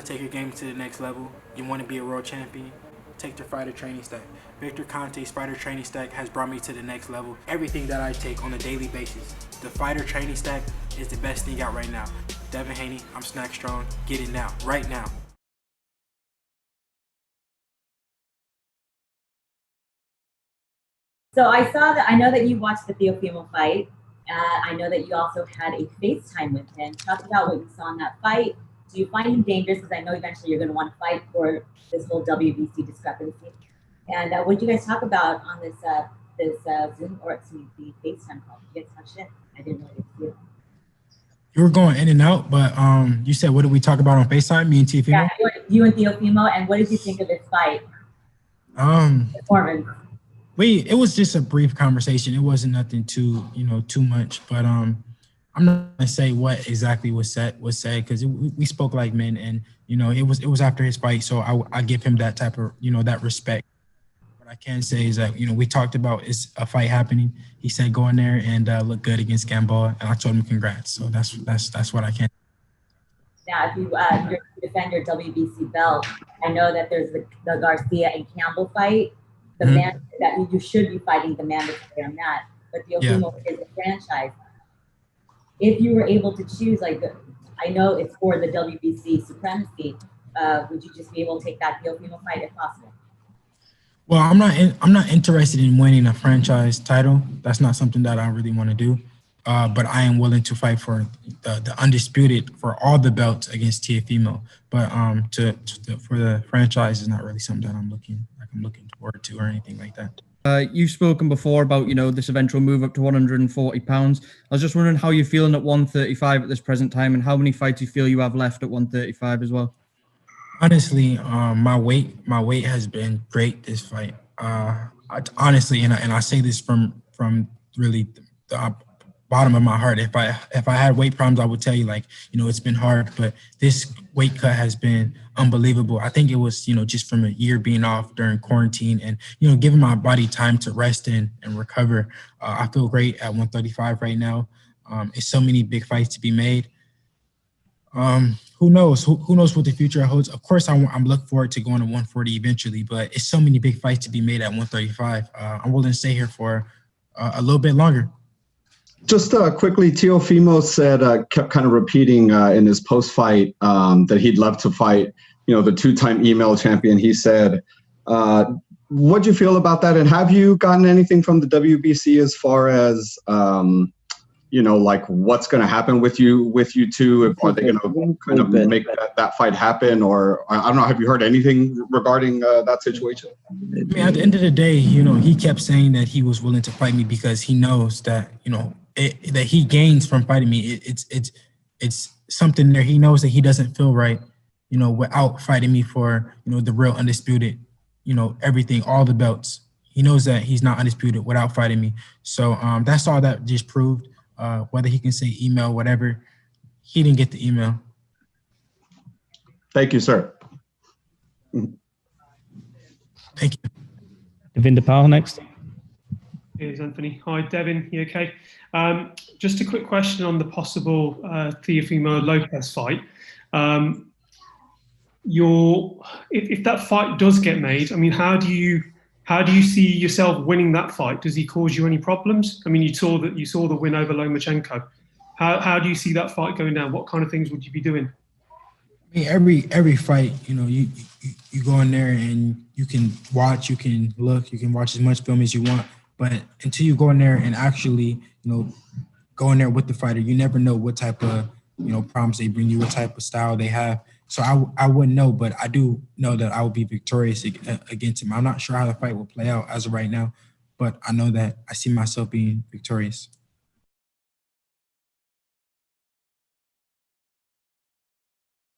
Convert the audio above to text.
to take your game to the next level, you want to be a world champion, take the fighter training stack. Victor Conte's fighter training stack has brought me to the next level. Everything that I take on a daily basis, the fighter training stack is the best thing out right now. Devin Haney, I'm snack strong. Get it now, right now. So I know that you watched the Teofimo fight. I know that you also had a FaceTime with him. Talk about what you saw in that fight. Do you find him dangerous? Because I know eventually you're going to want to fight for this whole WBC discrepancy. And what did you guys talk about on this Zoom or the FaceTime call? Did you guys touch it? I didn't really see it. You were going in and out, but you said, what did we talk about on FaceTime, me and Teofimo? Yeah, you and Teofimo, and what did you think of this fight? Performance. It was just a brief conversation. It wasn't nothing too much, but I'm not gonna say what exactly was said because we spoke like men, and it was after his fight, so I give him that type of that respect. What I can say is that we talked about is a fight happening. He said go in there and look good against Gamboa, and I told him congrats. So that's what I can. Now, if you defend your WBC belt, I know that there's the Garcia and Campbell fight. The man that you should be fighting the mandatory on that, but Teofimo is a franchise. If you were able to choose, I know it's for the WBC supremacy, would you just be able to take that Teofimo fight if possible? Well, I'm not interested in winning a franchise title. That's not something that I really want to do. But I am willing to fight for the Undisputed for all the belts against Teofimo. But for the franchise is not really something that I'm looking forward to or anything like that. You've spoken before about this eventual move up to 140 pounds. I was just wondering how you're feeling at 135 at this present time, and how many fights you feel you have left at 135 as well. Honestly, my weight has been great this fight. Honestly, and I say this from really the bottom of my heart. If I had weight problems, I would tell you it's been hard, but this weight cut has been unbelievable. I think it was just from a year being off during quarantine and giving my body time to rest and recover. I feel great at 135 right now. It's so many big fights to be made. Who knows? Who knows what the future holds? Of course, I'm looking forward to going to 140 eventually, but it's so many big fights to be made at 135. I'm willing to stay here for a little bit longer. Just quickly, Teofimo said, kept kind of repeating in his post-fight that he'd love to fight, the two-time email champion. He said, what'd you feel about that? And have you gotten anything from the WBC as far as, what's going to happen with you two? Are they going to kind of make that fight happen? Or I don't know, have you heard anything regarding that situation? I mean, at the end of the day, he kept saying that he was willing to fight me because he knows that, that he gains from fighting me. It's something there. He knows that he doesn't feel right, without fighting me for, the real Undisputed, everything, all the belts. He knows that he's not undisputed without fighting me. So that's all that just proved. Whether he can say email, whatever, he didn't get the email. Thank you, sir. Thank you. Devin DePaul next. Here's Anthony. Hi, Devin. You okay? Just a quick question on the possible Teofimo Lopez fight. If that fight does get made, I mean, how do you see yourself winning that fight? Does he cause you any problems? I mean, you saw the win over Lomachenko. How do you see that fight going down? What kind of things would you be doing? I mean, every fight, you go in there and you can watch, you can look, you can watch as much film as you want. But until you go in there and actually, go in there with the fighter, you never know what type of, problems they bring you, what type of style they have. So I wouldn't know, but I do know that I will be victorious against him. I'm not sure how the fight will play out as of right now, but I know that I see myself being victorious.